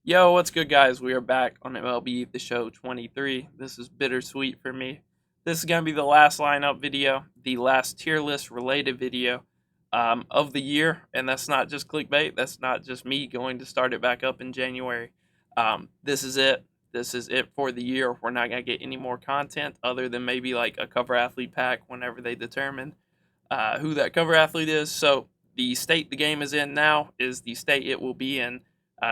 Yo, what's good, guys? We are back on MLB The Show 23. This is bittersweet for me. This is going to be the last lineup video, the last tier list related video of the year. And that's not just clickbait. That's not just me going to start it back up in January. This is it. This is it for the year. We're not going to get any more content other than maybe like a cover athlete pack whenever they determine who that cover athlete is. So the state the game is in now is the state it will be in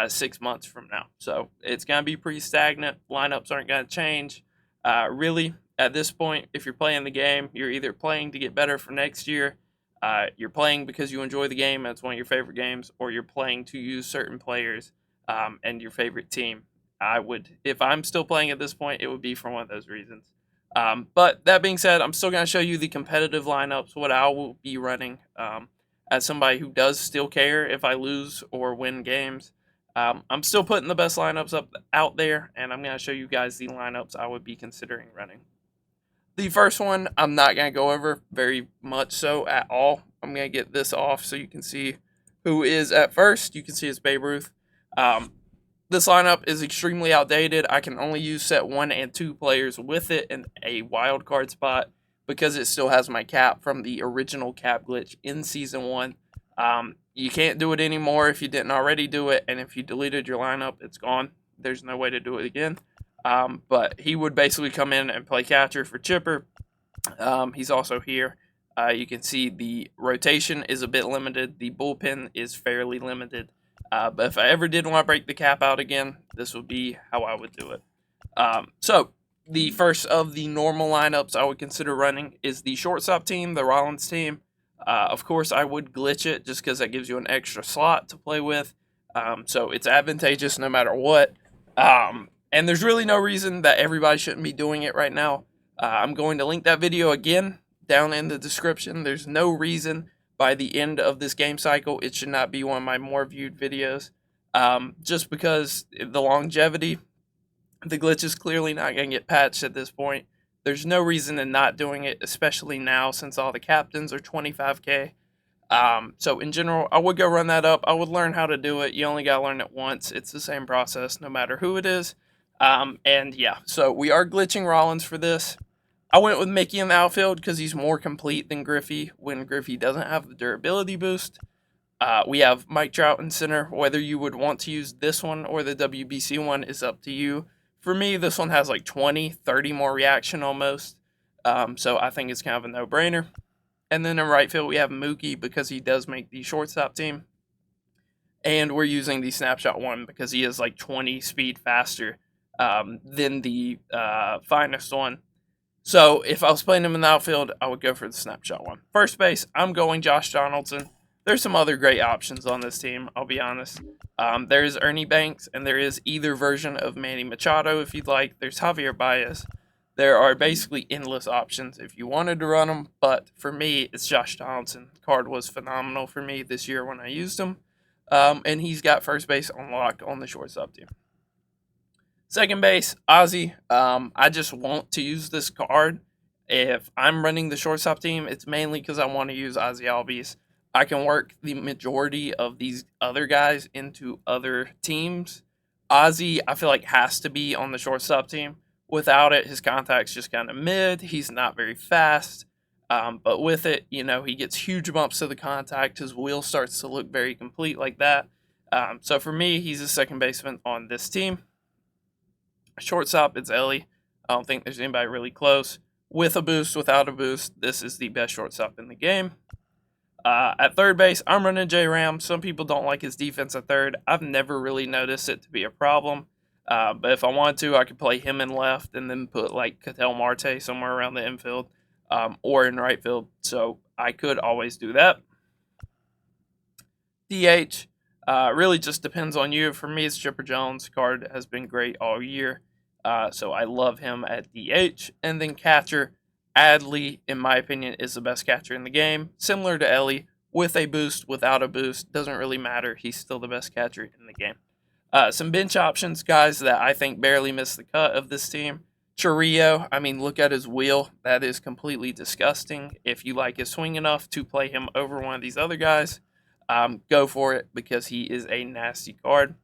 6 months from now. So it's going to be pretty stagnant. Lineups aren't going to change. Really, at this point, if you're playing the game, you're either playing to get better for next year, you're playing because you enjoy the game, and it's one of your favorite games, or you're playing to use certain players and your favorite team. If I'm still playing at this point, it would be for one of those reasons. But that being said, I'm still going to show you the competitive lineups, what I will be running as somebody who does still care if I lose or win games. I'm still putting the best lineups up out there, and I'm going to show you guys the lineups I would be considering running. The first one, I'm not going to go over very much so at all. I'm going to get this off so you can see who is at first. You can see it's Babe Ruth. This lineup is extremely outdated. I can only use set 1 and 2 players with it in a wild card spot because it still has my cap from the original cap glitch in Season 1. You can't do it anymore if you didn't already do it, and if you deleted your lineup, it's gone. There's no way to do it again. But he would basically come in and play catcher for Chipper. He's also here. You can see the rotation is a bit limited. The bullpen is fairly limited. But if I ever did want to break the cap out again, this would be how I would do it. So the first of the normal lineups I would consider running is the shortstop team, the Rollins team. Of course, I would glitch it just because that gives you an extra slot to play with. So it's advantageous no matter what. And there's really no reason that everybody shouldn't be doing it right now. I'm going to link that video again down in the description. There's no reason by the end of this game cycle it should not be one of my more viewed videos. Just because the longevity, the glitch is clearly not going to get patched at this point. There's no reason in not doing it, especially now since all the captains are 25k. So in general, I would go run that up. I would learn how to do it. You only got to learn it once. It's the same process no matter who it is. And yeah, so we are glitching Rollins for this. I went with Mickey in the outfield because he's more complete than Griffey when Griffey doesn't have the durability boost. We have Mike Trout in center. Whether you would want to use this one or the WBC one is up to you. For me, this one has like 20, 30 more reaction almost. So I think it's kind of a no-brainer. And then in right field, we have Mookie because he does make the shortstop team. And we're using the snapshot one because he is like 20 speed faster than the finest one. So if I was playing him in the outfield, I would go for the snapshot one. First base, I'm going Josh Donaldson. There's some other great options on this team, I'll be honest. There is Ernie Banks, and there is either version of Manny Machado if you'd like. There's Javier Baez. There are basically endless options if you wanted to run them, but for me, it's Josh Donaldson. The card was phenomenal for me this year when I used him, and he's got first base on lock on the shortstop team. Second base, Ozzy. I just want to use this card. If I'm running the shortstop team, it's mainly because I want to use Ozzy Albies. I can work the majority of these other guys into other teams. Ozzy, I feel like, has to be on the shortstop team. Without it, his contact's just kind of mid. He's not very fast. But with it, he gets huge bumps to the contact. His wheel starts to look very complete like that. So for me, he's a second baseman on this team. Shortstop, it's Ellie. I don't think there's anybody really close. With a boost, without a boost, this is the best shortstop in the game. At third base, I'm running J Ram. Some people don't like his defense at third. I've never really noticed it to be a problem. But if I wanted to, I could play him in left and then put like Ketel Marte somewhere around the infield or in right field. So I could always do that. DH really just depends on you. For me, it's Chipper Jones. Card has been great all year. So I love him at DH. And then catcher, Adley, in my opinion, is the best catcher in the game. Similar to Ellie, with a boost, without a boost, doesn't really matter. He's still the best catcher in the game. Some bench options, guys, that I think barely missed the cut of this team. Churrillo, look at his wheel. That is completely disgusting. If you like his swing enough to play him over one of these other guys, go for it because he is a nasty card.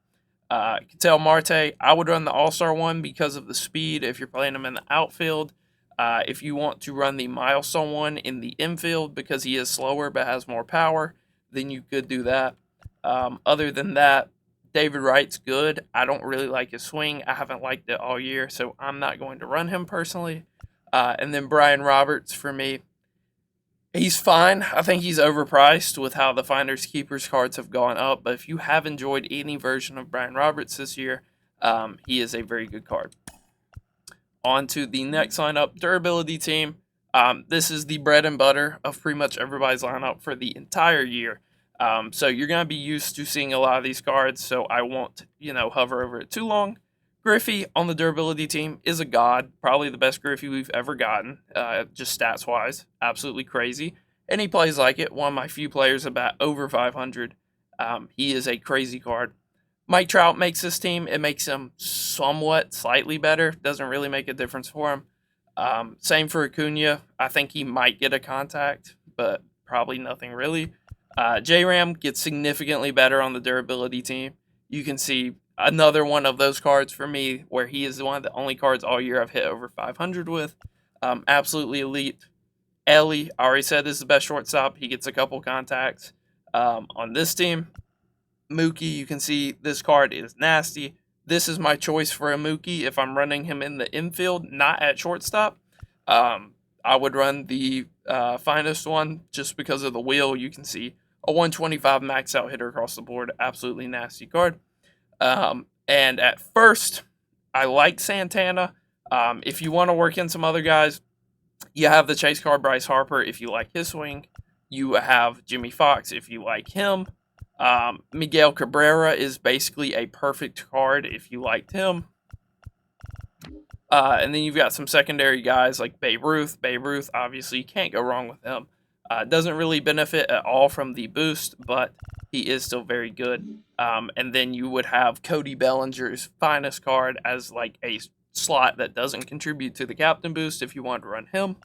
Ketel Marte, I would run the All-Star one because of the speed if you're playing him in the outfield. If you want to run the Milestone one in the infield because he is slower but has more power, then you could do that. Other than that, David Wright's good. I don't really like his swing. I haven't liked it all year, so I'm not going to run him personally. And then Brian Roberts for me. He's fine. I think he's overpriced with how the Finders Keepers cards have gone up. But if you have enjoyed any version of Brian Roberts this year, he is a very good card. On to the next lineup, durability team. This is the bread and butter of pretty much everybody's lineup for the entire year. So you're going to be used to seeing a lot of these cards, so I won't, hover over it too long. Griffey on the durability team is a god, probably the best Griffey we've ever gotten, just stats wise, absolutely crazy. And he plays like it, one of my few players about over 500. He is a crazy card. Mike Trout makes this team. It makes him somewhat slightly better. Doesn't really make a difference for him. Same for Acuna. I think he might get a contact, but probably nothing really. J-Ram gets significantly better on the durability team. You can see another one of those cards for me where he is one of the only cards all year I've hit over 500 with. Absolutely elite. Ellie, I already said, is the best shortstop. He gets a couple contacts on this team. Mookie, you can see this card is nasty. This is my choice for a Mookie if I'm running him in the infield, not at shortstop. I would run the finest one just because of the wheel. You can see a 125 max out hitter across the board. Absolutely nasty card. And at first, I like Santana. If you want to work in some other guys, you have the chase card Bryce Harper if you like his swing. You have Jimmy Fox if you like him. Miguel Cabrera is basically a perfect card if you liked him. And then you've got some secondary guys like Babe Ruth. Babe Ruth, obviously, you can't go wrong with him. Doesn't really benefit at all from the boost, but he is still very good. And then you would have Cody Bellinger's finest card as like a slot that doesn't contribute to the captain boost if you want to run him.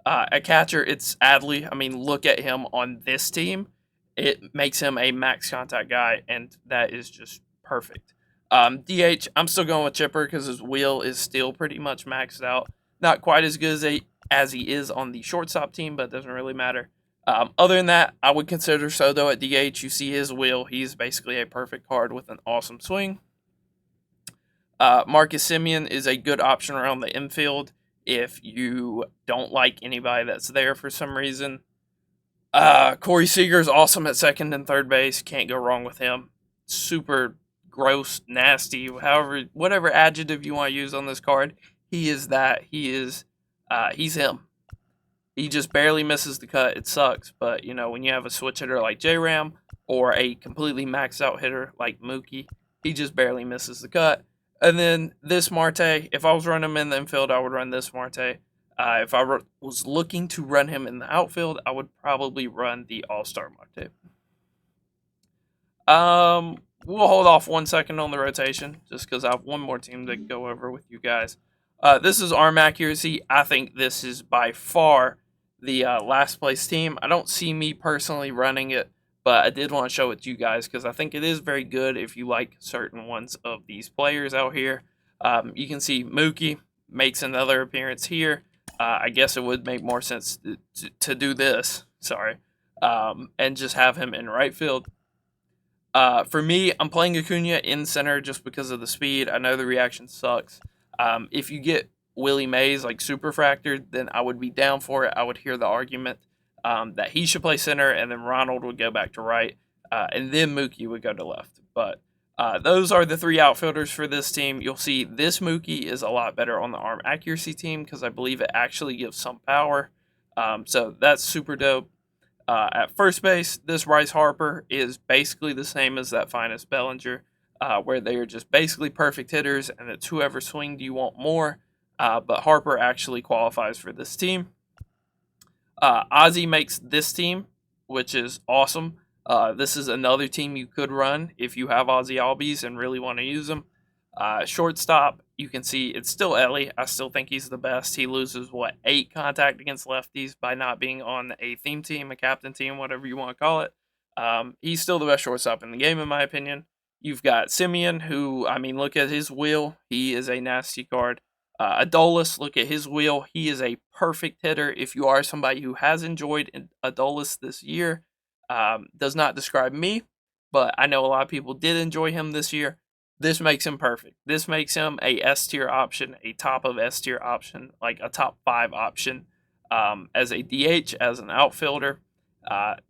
At catcher, it's Adley. I mean, look at him on this team. It makes him a max contact guy, and that is just perfect. DH, I'm still going with Chipper because his wheel is still pretty much maxed out. Not quite as good as he is on the shortstop team, but it doesn't really matter. Other than that, I would consider Soto at DH. You see his wheel. He's basically a perfect card with an awesome swing. Marcus Semien is a good option around the infield if you don't like anybody that's there for some reason. Corey Seager's awesome at second and third base. Can't go wrong with him. Super gross, nasty, whatever adjective you want to use on this card. He is that. He's him. He just barely misses the cut. It sucks, but when you have a switch hitter like J-Ram or a completely maxed out hitter like Mookie, he just barely misses the cut. And then this Marte, if I was running him in the infield, I would run this Marte. If I was looking to run him in the outfield, I would probably run the All-Star Marte. We'll hold off 1 second on the rotation, just because I have one more team to go over with you guys. This is arm accuracy. I think this is by far the last place team. I don't see me personally running it, but I did want to show it to you guys because I think it is very good if you like certain ones of these players out here. You can see Mookie makes another appearance here. I guess it would make more sense to do this, and just have him in right field. For me, I'm playing Acuna in center just because of the speed. I know the reaction sucks. If you get Willie Mays like super fractured, then I would be down for it. I would hear the argument that he should play center, and then Ronald would go back to right, and then Mookie would go to left. But those are the three outfielders for this team. You'll see this Mookie is a lot better on the arm accuracy team because I believe it actually gives some power. So that's super dope. At first base, this Bryce Harper is basically the same as that finest Bellinger, where they are just basically perfect hitters, and it's whoever swing do you want more. But Harper actually qualifies for this team. Ozzy makes this team, which is awesome. This is another team you could run if you have Ozzy Albies and really want to use them. Shortstop, you can see it's still Ellie. I still think he's the best. He loses, 8 contact against lefties by not being on a theme team, a captain team, whatever you want to call it. He's still the best shortstop in the game, in my opinion. You've got Simeon, who, I mean, look at his wheel. He is a nasty card. Adolis, look at his wheel. He is a perfect hitter. If you are somebody who has enjoyed Adolis this year, does not describe me, but I know a lot of people did enjoy him this year. This makes him perfect. This makes him a S tier option, a top of S tier option, like a top 5 option as a DH, as an outfielder.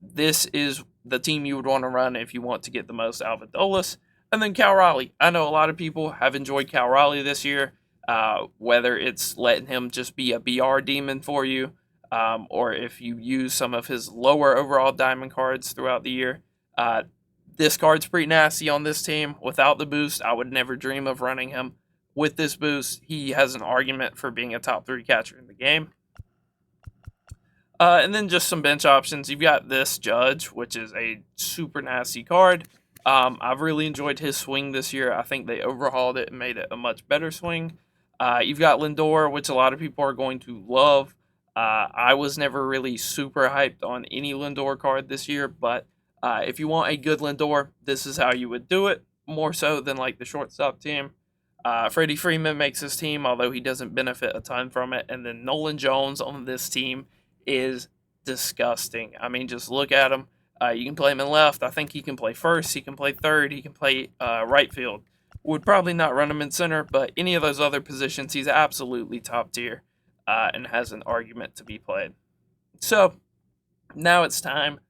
This is the team you would want to run if you want to get the most out of Adolis. And then Cal Raleigh. I know a lot of people have enjoyed Cal Raleigh this year, whether it's letting him just be a BR demon for you, or if you use some of his lower overall diamond cards throughout the year. This card's pretty nasty on this team. Without the boost, I would never dream of running him. With this boost, he has an argument for being a top 3 catcher in the game. And then just some bench options. You've got this Judge, which is a super nasty card. I've really enjoyed his swing this year. I think they overhauled it and made it a much better swing. You've got Lindor, which a lot of people are going to love. I was never really super hyped on any Lindor card this year, but if you want a good Lindor, this is how you would do it, more so than like the shortstop team. Freddie Freeman makes his team, although he doesn't benefit a ton from it. And then Nolan Jones on this team is disgusting. I mean, just look at him. You can play him in left. I think he can play first. He can play third. He can play right field. Would probably not run him in center, but any of those other positions, he's absolutely top tier and has an argument to be played. So now it's time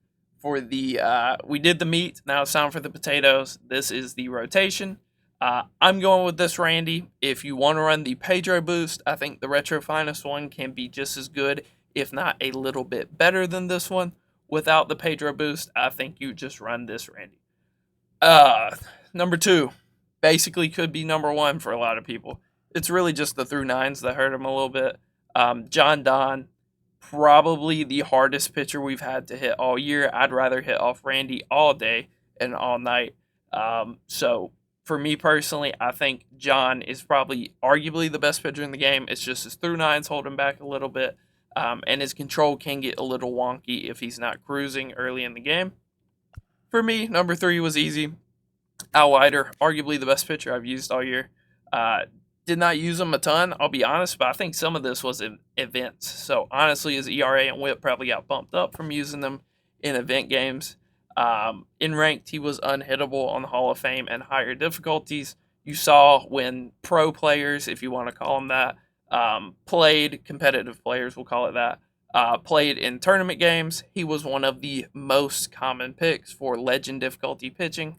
for the we did the meat. Now it's time for the potatoes. This is the rotation. I'm going with this, Randy. If you want to run the Pedro boost, I think the Retro Finest one can be just as good, if not a little bit better than this one. Without the Pedro boost, I think you just run this, Randy. Number 2 basically could be number 1 for a lot of people. It's really just the through 9s that hurt him a little bit. John Don, probably the hardest pitcher we've had to hit all year. I'd rather hit off Randy all day and all night. So for me personally, I think John is probably arguably the best pitcher in the game. It's just his through 9s hold him back a little bit. And his control can get a little wonky if he's not cruising early in the game. For me, number 3 was easy. Al Leiter, arguably the best pitcher I've used all year. Did not use him a ton, I'll be honest, but I think some of this was in events. So honestly, his ERA and WHIP probably got bumped up from using them in event games. In ranked, he was unhittable on the Hall of Fame and higher difficulties. You saw when pro players, if you want to call them that, played, competitive players, we'll call it that, played in tournament games. He was one of the most common picks for legend difficulty pitching.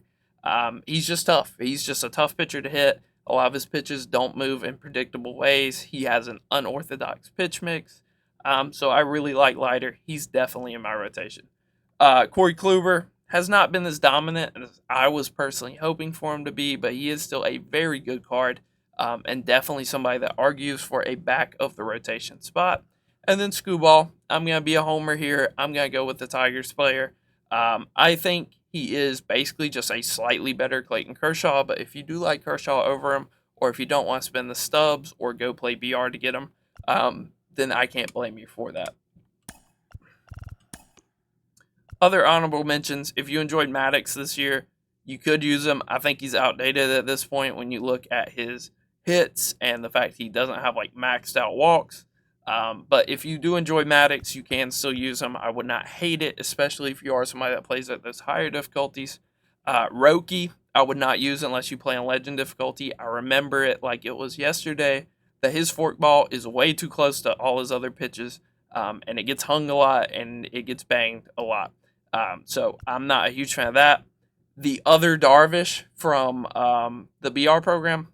He's just tough. He's just a tough pitcher to hit. A lot of his pitches don't move in predictable ways. He has an unorthodox pitch mix. So I really like Leiter. He's definitely in my rotation. Corey Kluber has not been as dominant as I was personally hoping for him to be, but he is still a very good card. And definitely somebody that argues for a back of the rotation spot. And then Scooball, I'm going to be a homer here. I'm going to go with the Tigers player. I think he is basically just a slightly better Clayton Kershaw, but if you do like Kershaw over him, or if you don't want to spend the stubs or go play BR to get him, then I can't blame you for that. Other honorable mentions, if you enjoyed Maddox this year, you could use him. I think he's outdated at this point when you look at his hits and the fact he doesn't have like maxed out walks. But if you do enjoy Maddox, you can still use him. I would not hate it, especially if you are somebody that plays at those higher difficulties. Roki, I would not use unless you play on legend difficulty. I remember it like it was yesterday that his forkball is way too close to all his other pitches, and it gets hung a lot and it gets banged a lot. So I'm not a huge fan of that. The other Darvish from the BR program,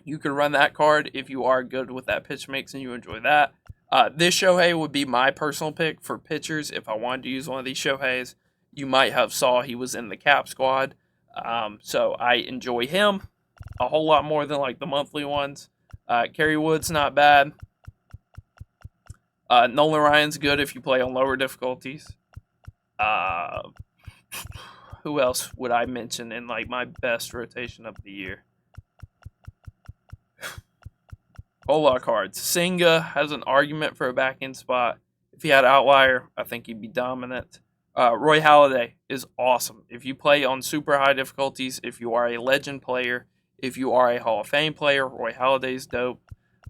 you could run that card if you are good with that pitch mix and you enjoy that. This Shohei would be my personal pick for pitchers if I wanted to use one of these Shoheis. You might have saw he was in the cap squad. So I enjoy him a whole lot more than like the monthly ones. Kerry Wood's not bad. Nolan Ryan's good if you play on lower difficulties. Who else would I mention in like my best rotation of the year? Whole lot of cards. Senga has an argument for a back end spot. If he had Outlier, I think he'd be dominant. Roy Halladay is awesome. If you play on super high difficulties, if you are a legend player, if you are a Hall of Fame player, Roy Halladay's dope.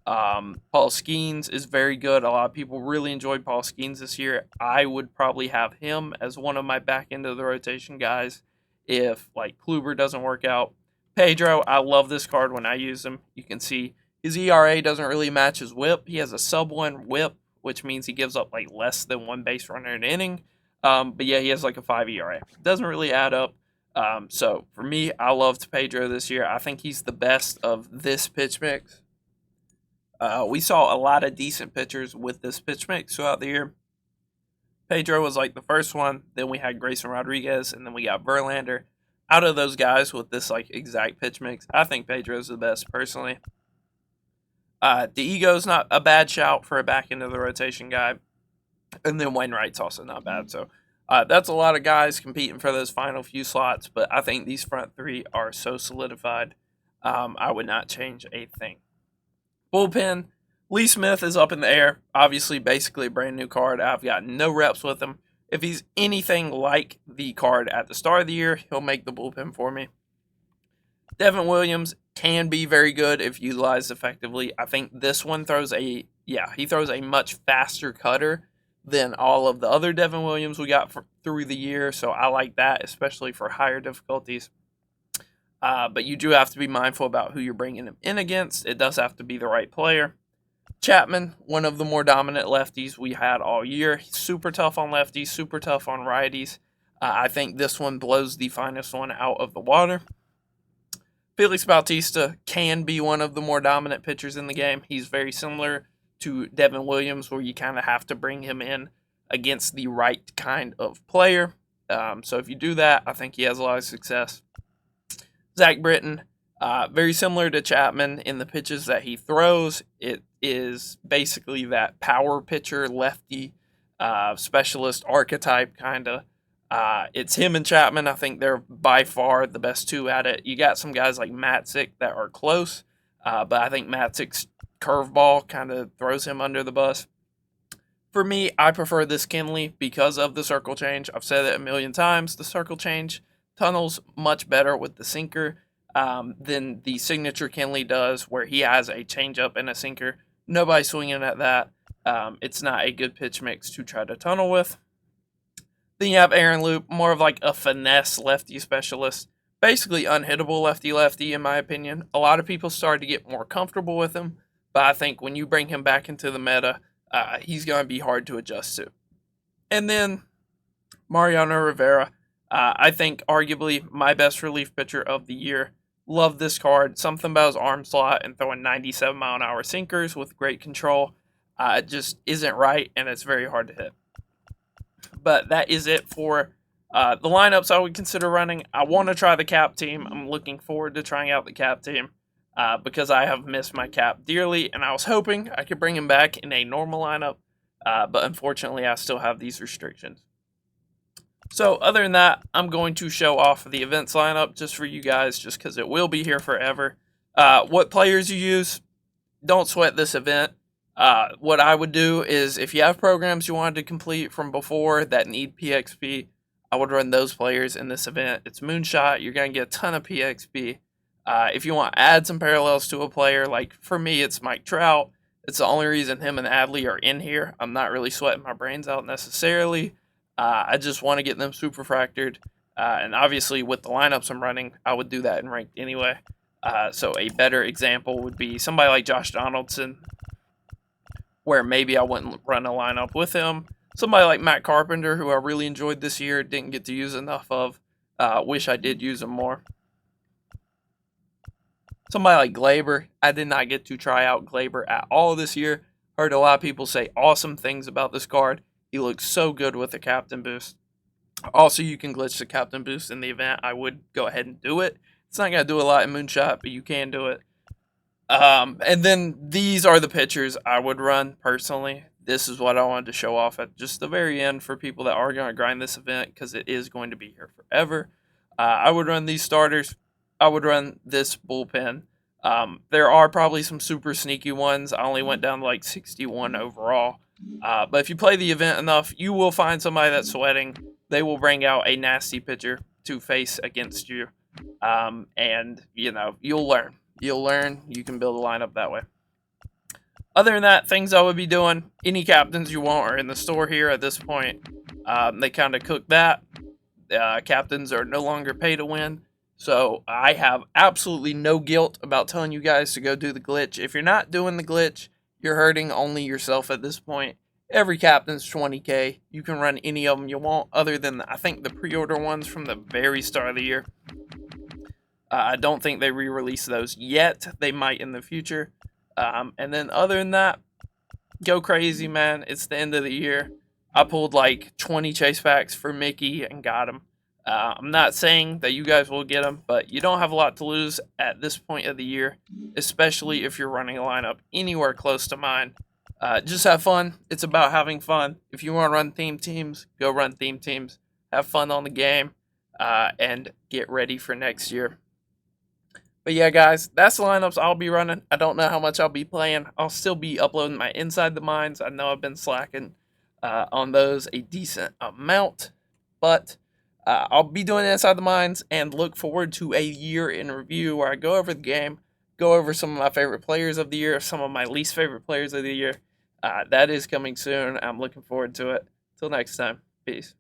Paul Skeens is very good. A lot of people really enjoyed Paul Skeens this year. I would probably have him as one of my back end of the rotation guys if like Kluber doesn't work out. Pedro, I love this card when I use him. You can see his ERA doesn't really match his WHIP. He has a sub 1 WHIP, which means he gives up like less than 1 base runner an inning. But yeah, he has like a 5 ERA. Doesn't really add up. So for me, I loved Pedro this year. I think he's the best of this pitch mix. We saw a lot of decent pitchers with this pitch mix throughout the year. Pedro was like the first one. Then we had Grayson Rodriguez, and then we got Verlander. Out of those guys with this like exact pitch mix, I think Pedro's the best personally. Diego's not a bad shout for a back end of the rotation guy, and then Wainwright's also not bad. So that's a lot of guys competing for those final few slots, but I think these front three are so solidified. I would not change a thing. Bullpen, Lee Smith is up in the air. Obviously, basically a brand new card. I've got no reps with him. If he's anything like the card at the start of the year, he'll make the bullpen for me. Devin Williams can be very good if utilized effectively. I think this one throws he throws a much faster cutter than all of the other Devin Williams we got through the year. So I like that, especially for higher difficulties. But you do have to be mindful about who you're bringing him in against. It does have to be the right player. Chapman, one of the more dominant lefties we had all year. He's super tough on lefties, super tough on righties. I think this one blows the finest one out of the water. Felix Bautista can be one of the more dominant pitchers in the game. He's very similar to Devin Williams, where you kind of have to bring him in against the right kind of player. So if you do that, I think he has a lot of success. Zach Britton, very similar to Chapman in the pitches that he throws. It is basically that power pitcher, lefty, specialist archetype kind of. It's him and Chapman. I think they're by far the best two at it. You got some guys like Matzik that are close, but I think Matzik's curveball kind of throws him under the bus. For me, I prefer this Kenley because of the circle change. I've said it a million times. The circle change tunnels much better with the sinker than the signature Kenley does, where he has a changeup and a sinker. Nobody's swinging at that. It's not a good pitch mix to try to tunnel with. Then you have Aaron Loop, more of like a finesse lefty specialist. Basically unhittable lefty-lefty, in my opinion. A lot of people started to get more comfortable with him, but I think when you bring him back into the meta, he's going to be hard to adjust to. And then Mariano Rivera, I think arguably my best relief pitcher of the year. Love this card. Something about his arm slot and throwing 97-mile-an-hour sinkers with great control. It just isn't right, and it's very hard to hit. But that is it for the lineups I would consider running. I want to try the cap team. I'm looking forward to trying out the cap team because I have missed my cap dearly, and I was hoping I could bring him back in a normal lineup, but unfortunately I still have these restrictions. So other than that, I'm going to show off the events lineup just for you guys, just because it will be here forever. What players you use, don't sweat this event. What I would do is if you have programs you wanted to complete from before that need PXP, I would run those players in this event. It's Moonshot. You're going to get a ton of PXP. If you want to add some parallels to a player, like for me, it's Mike Trout. It's the only reason him and Adley are in here. I'm not really sweating my brains out necessarily. I just want to get them super fractured. And obviously with the lineups I'm running, I would do that in ranked anyway. So a better example would be somebody like Josh Donaldson, where maybe I wouldn't run a lineup with him. Somebody like Matt Carpenter, who I really enjoyed this year, didn't get to use enough of. Wish I did use him more. Somebody like Glaber, I did not get to try out Glaber at all this year. Heard a lot of people say awesome things about this card. He looks so good with the captain boost. Also, you can glitch the captain boost in the event. I would go ahead and do it. It's not going to do a lot in Moonshot, but you can do it. And then these are the pitchers I would run personally. This is what I wanted to show off at just the very end for people that are going to grind this event because it is going to be here forever. I would run these starters. I would run this bullpen. There are probably some super sneaky ones. I only went down to like 61 overall. But if you play the event enough, you will find somebody that's sweating. they will bring out a nasty pitcher to face against you. And, you'll learn. You'll learn. You can build a lineup that way. Other than that, things I would be doing, any captains you want are in the store here at this point. They kind of cooked that. Captains are no longer pay to win. So I have absolutely no guilt about telling you guys to go do the glitch. If you're not doing the glitch, you're hurting only yourself at this point. Every captain's 20K. You can run any of them you want, other than, I think, the pre-order ones from the very start of the year. I don't think they re-release those yet. They might in the future. And then other than that, go crazy, man. It's the end of the year. I pulled like 20 chase packs for Mickey and got him. I'm not saying that you guys will get them, but you don't have a lot to lose at this point of the year, especially if you're running a lineup anywhere close to mine. Just have fun. It's about having fun. If you want to run theme teams, go run theme teams. Have fun on the game, and get ready for next year. But yeah, guys, that's the lineups I'll be running. I don't know how much I'll be playing. I'll still be uploading my Inside the Mines. I know I've been slacking on those a decent amount, but I'll be doing Inside the Mines and look forward to a year in review where I go over the game, go over some of my favorite players of the year, some of my least favorite players of the year. That is coming soon. I'm looking forward to it. Till next time, peace.